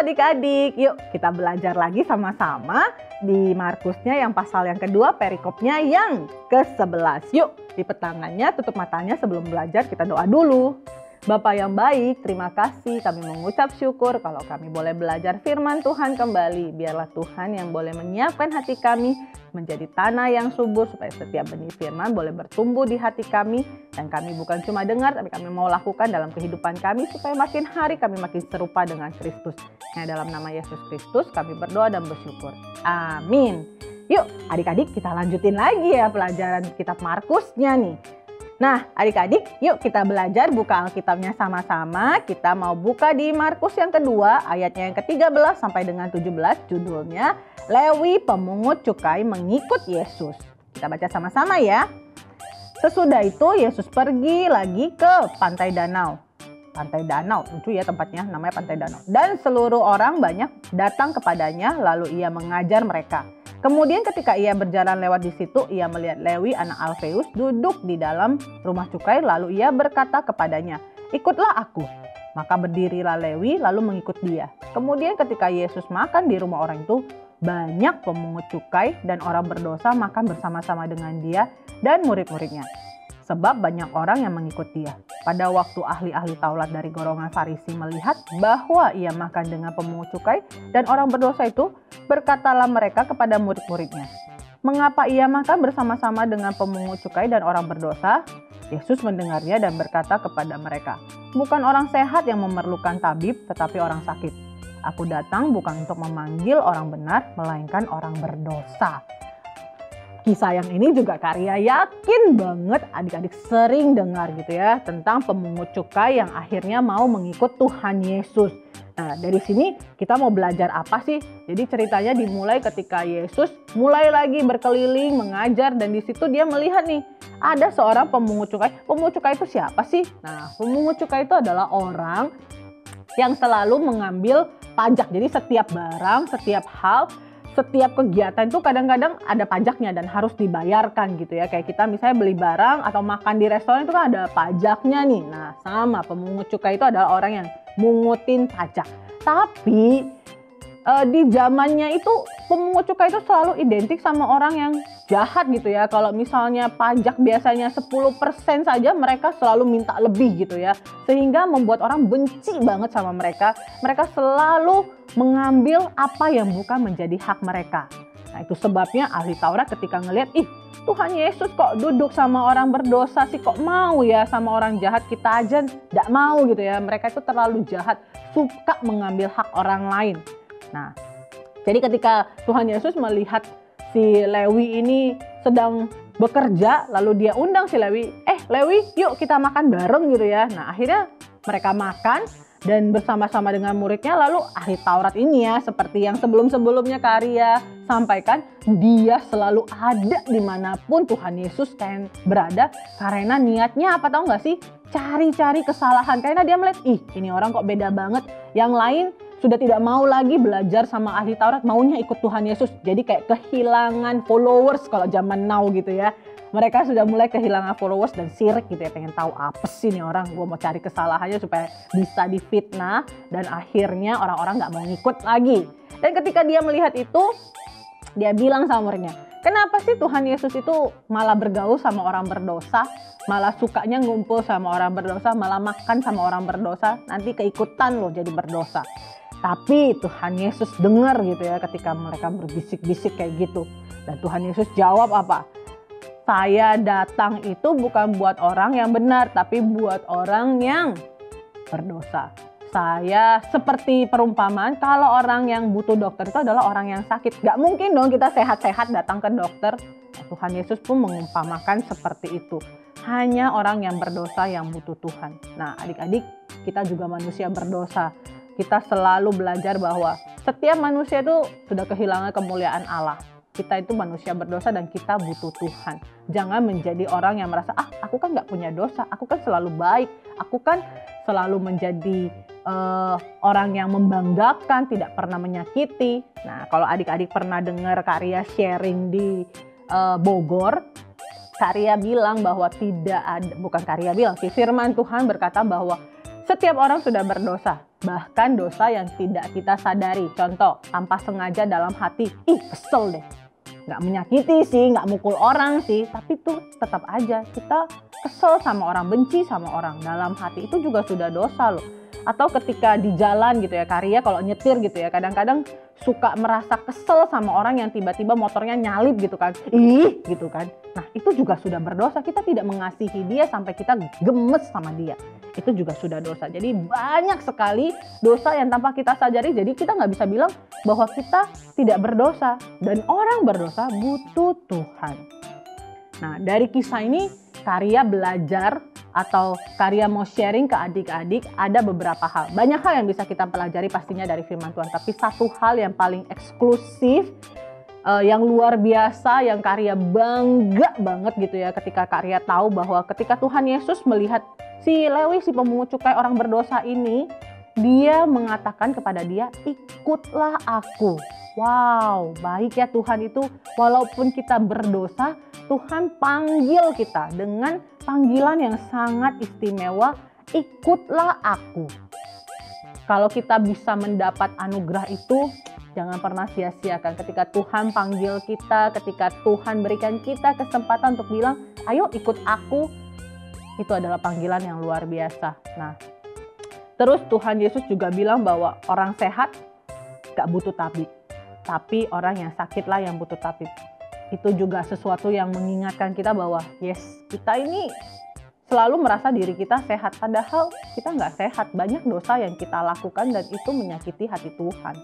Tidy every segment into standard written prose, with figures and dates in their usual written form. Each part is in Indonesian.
adik-adik, yuk kita belajar lagi sama-sama di Markusnya yang pasal yang kedua, perikopnya yang ke-11. Yuk, lipat tangannya, tutup matanya sebelum belajar, kita doa dulu. Bapa yang baik, terima kasih kami mengucap syukur kalau kami boleh belajar firman Tuhan kembali. Biarlah Tuhan yang boleh menyiapkan hati kami menjadi tanah yang subur supaya setiap benih firman boleh bertumbuh di hati kami. Dan kami bukan cuma dengar, tapi kami mau lakukan dalam kehidupan kami supaya makin hari kami makin serupa dengan Kristus. Nah, dalam nama Yesus Kristus kami berdoa dan bersyukur. Amin. Yuk adik-adik kita lanjutin lagi ya pelajaran kitab Markusnya nih. Nah adik-adik yuk kita belajar buka Alkitabnya sama-sama. Kita mau buka di Markus yang kedua ayatnya yang ke-13 sampai dengan 17, judulnya Lewi pemungut cukai mengikut Yesus. Kita baca sama-sama ya. Sesudah itu Yesus pergi lagi ke pantai danau. Pantai danau, lucu ya tempatnya, namanya pantai danau. Dan seluruh orang banyak datang kepadanya lalu ia mengajar mereka. Kemudian ketika ia berjalan lewat di situ, ia melihat Lewi anak Alfeus duduk di dalam rumah cukai, lalu ia berkata kepadanya, "Ikutlah aku." Maka berdirilah Lewi lalu mengikut dia. Kemudian ketika Yesus makan di rumah orang itu, banyak pemungut cukai dan orang berdosa makan bersama-sama dengan dia dan murid-muridnya. Sebab banyak orang yang mengikut dia. Pada waktu ahli-ahli Taurat dari golongan Farisi melihat bahwa ia makan dengan pemungut cukai dan orang berdosa itu, berkatalah mereka kepada murid-muridnya, "Mengapa ia makan bersama-sama dengan pemungut cukai dan orang berdosa?" Yesus mendengarnya dan berkata kepada mereka, "Bukan orang sehat yang memerlukan tabib, tetapi orang sakit. Aku datang bukan untuk memanggil orang benar, melainkan orang berdosa." Kisah yang ini juga karya yakin banget adik-adik sering dengar gitu ya, tentang pemungut cukai yang akhirnya mau mengikut Tuhan Yesus. Nah dari sini kita mau belajar apa sih? Jadi ceritanya dimulai ketika Yesus mulai lagi berkeliling mengajar, dan di situ dia melihat nih ada seorang pemungut cukai. Pemungut cukai itu siapa sih? Nah pemungut cukai itu adalah orang yang selalu mengambil pajak. Jadi setiap barang, setiap hal, setiap kegiatan itu kadang-kadang ada pajaknya dan harus dibayarkan gitu ya. Kayak kita misalnya beli barang atau makan di restoran itu kan ada pajaknya nih. Nah sama, pemungut cukai itu adalah orang yang mungutin pajak. Tapi di zamannya itu pemungut cukai itu selalu identik sama orang yang jahat gitu ya. Kalau misalnya pajak biasanya 10% saja, mereka selalu minta lebih gitu ya. Sehingga membuat orang benci banget sama mereka. Mereka selalu mengambil apa yang bukan menjadi hak mereka. Nah itu sebabnya ahli Taurat ketika ngelihat, Tuhan Yesus kok duduk sama orang berdosa sih, kok mau ya sama orang jahat, kita aja tidak mau gitu ya. Mereka itu terlalu jahat, suka mengambil hak orang lain. Nah, jadi ketika Tuhan Yesus melihat si Lewi ini sedang bekerja, lalu dia undang si Lewi, Lewi yuk kita makan bareng gitu ya. Nah akhirnya mereka makan dan bersama-sama dengan muridnya. Lalu ahli Taurat ini ya, seperti yang sebelum-sebelumnya Karya sampaikan, dia selalu ada dimanapun Tuhan Yesus kan berada, karena niatnya apa tahu gak sih? Cari-cari kesalahan, karena dia melihat, ini orang kok beda banget. Yang lain sudah tidak mau lagi belajar sama ahli Taurat, maunya ikut Tuhan Yesus. Jadi kayak kehilangan followers kalau zaman now gitu ya. Mereka sudah mulai kehilangan followers dan sirik gitu ya. Pengen tahu apa sih nih orang, gue mau cari kesalahannya supaya bisa difitnah. Dan akhirnya orang-orang gak mau ngikut lagi. Dan ketika dia melihat itu, dia bilang sama muridnya, "Kenapa sih Tuhan Yesus itu malah bergaul sama orang berdosa? Malah sukanya ngumpul sama orang berdosa, malah makan sama orang berdosa, nanti keikutan loh jadi berdosa." Tapi Tuhan Yesus dengar gitu ya ketika mereka berbisik-bisik kayak gitu. Dan Tuhan Yesus jawab apa? "Saya datang itu bukan buat orang yang benar, tapi buat orang yang berdosa." Saya seperti perumpamaan, kalau orang yang butuh dokter itu adalah orang yang sakit. Gak mungkin dong kita sehat-sehat datang ke dokter. Tuhan Yesus pun mengumpamakan seperti itu. Hanya orang yang berdosa yang butuh Tuhan. Nah adik-adik, kita juga manusia berdosa. Kita selalu belajar bahwa setiap manusia itu sudah kehilangan kemuliaan Allah. Kita itu manusia berdosa dan kita butuh Tuhan. Jangan menjadi orang yang merasa, aku kan gak punya dosa, aku kan selalu baik, aku kan selalu menjadi orang yang membanggakan, tidak pernah menyakiti. Nah kalau adik-adik pernah dengar Karya sharing di Bogor, Karya bilang bahwa tidak ada, bukan Karya bilang, firman Tuhan berkata bahwa setiap orang sudah berdosa. Bahkan dosa yang tidak kita sadari. Contoh, tanpa sengaja dalam hati, kesel deh. Nggak menyakiti sih, nggak mukul orang sih, tapi tuh tetap aja kita kesel sama orang, benci sama orang. Dalam hati itu juga sudah dosa loh. Atau ketika di jalan gitu ya, Karya kalau nyetir gitu ya, kadang-kadang suka merasa kesel sama orang yang tiba-tiba motornya nyalip gitu kan. Gitu kan. Nah itu juga sudah berdosa, kita tidak mengasihi dia sampai kita gemes sama dia. Itu juga sudah dosa. Jadi banyak sekali dosa yang tanpa kita sadari, jadi kita nggak bisa bilang bahwa kita tidak berdosa. Dan orang berdosa butuh Tuhan. Nah dari kisah ini Karya belajar atau Karya mau sharing ke adik-adik ada beberapa hal. Banyak hal yang bisa kita pelajari pastinya dari firman Tuhan. Tapi satu hal yang paling eksklusif, yang luar biasa, yang Karya bangga banget gitu ya. Ketika Karya tahu bahwa ketika Tuhan Yesus melihat si Lewi, si pemungut cukai orang berdosa ini, dia mengatakan kepada dia, ikutlah aku. Wow, baik ya Tuhan itu, walaupun kita berdosa, Tuhan panggil kita dengan panggilan yang sangat istimewa, ikutlah aku. Kalau kita bisa mendapat anugerah itu, jangan pernah sia-siakan. Ketika Tuhan panggil kita, ketika Tuhan berikan kita kesempatan untuk bilang, ayo ikut aku, itu adalah panggilan yang luar biasa. Nah, terus Tuhan Yesus juga bilang bahwa orang sehat gak butuh tabib, tapi orang yang sakitlah yang butuh tabib. Itu juga sesuatu yang mengingatkan kita bahwa yes, kita ini selalu merasa diri kita sehat, padahal kita nggak sehat. Banyak dosa yang kita lakukan dan itu menyakiti hati Tuhan.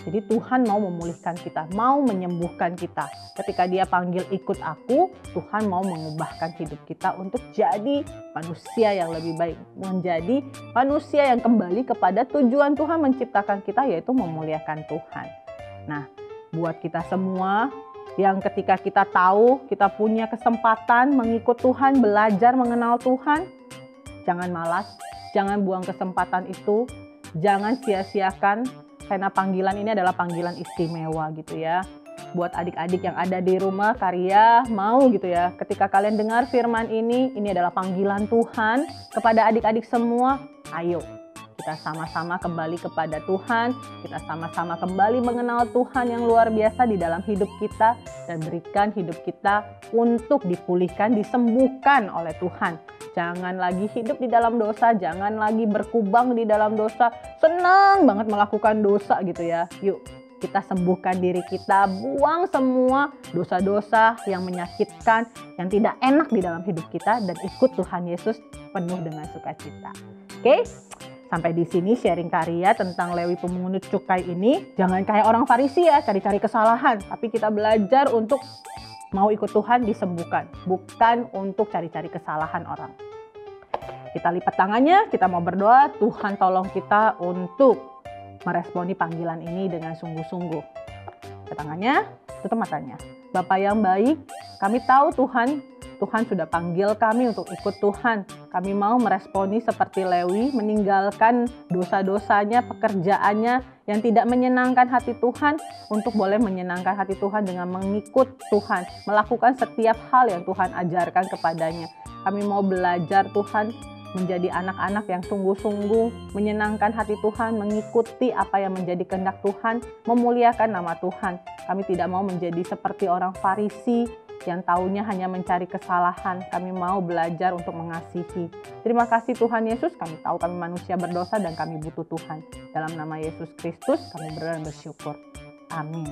Jadi Tuhan mau memulihkan kita, mau menyembuhkan kita. Ketika dia panggil ikut aku, Tuhan mau mengubahkan hidup kita untuk jadi manusia yang lebih baik. Menjadi manusia yang kembali kepada tujuan Tuhan menciptakan kita, yaitu memuliakan Tuhan. Nah, buat kita semua yang ketika kita tahu kita punya kesempatan mengikut Tuhan, belajar mengenal Tuhan, jangan malas, jangan buang kesempatan itu, jangan sia-siakan, karena panggilan ini adalah panggilan istimewa gitu ya. Buat adik-adik yang ada di rumah, Karya mau gitu ya, ketika kalian dengar firman ini adalah panggilan Tuhan kepada adik-adik semua, ayo kita sama-sama kembali kepada Tuhan, kita sama-sama kembali mengenal Tuhan yang luar biasa di dalam hidup kita, dan berikan hidup kita untuk dipulihkan, disembuhkan oleh Tuhan. Jangan lagi hidup di dalam dosa, jangan lagi berkubang di dalam dosa, senang banget melakukan dosa gitu ya. Yuk kita sembuhkan diri kita, buang semua dosa-dosa yang menyakitkan, yang tidak enak di dalam hidup kita, dan ikut Tuhan Yesus penuh dengan sukacita. Oke? Sampai di sini sharing Karya tentang Lewi pemungut cukai ini. Jangan kayak orang Farisi ya, cari-cari kesalahan. Tapi kita belajar untuk mau ikut Tuhan disembuhkan, bukan untuk cari-cari kesalahan orang. Kita lipat tangannya, kita mau berdoa, Tuhan tolong kita untuk meresponi panggilan ini dengan sungguh-sungguh. Lipat tangannya, tutup matanya. Bapa yang baik, kami tahu Tuhan sudah panggil kami untuk ikut Tuhan. Kami mau meresponi seperti Lewi, meninggalkan dosa-dosanya, pekerjaannya yang tidak menyenangkan hati Tuhan, untuk boleh menyenangkan hati Tuhan dengan mengikut Tuhan, melakukan setiap hal yang Tuhan ajarkan kepadanya. Kami mau belajar Tuhan, menjadi anak-anak yang sungguh-sungguh menyenangkan hati Tuhan, mengikuti apa yang menjadi kehendak Tuhan, memuliakan nama Tuhan. Kami tidak mau menjadi seperti orang Farisi yang taunya hanya mencari kesalahan. Kami mau belajar untuk mengasihi. Terima kasih Tuhan Yesus, kami tahu kami manusia berdosa dan kami butuh Tuhan. Dalam nama Yesus Kristus kami berdoa dan bersyukur. Amin.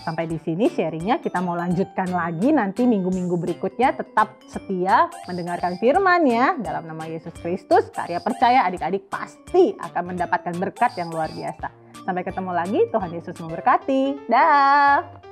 Sampai di sini sharingnya, kita mau lanjutkan lagi nanti minggu-minggu berikutnya. Tetap setia mendengarkan firman ya. Dalam nama Yesus Kristus, Karya percaya adik-adik pasti akan mendapatkan berkat yang luar biasa. Sampai ketemu lagi, Tuhan Yesus memberkati. Dah.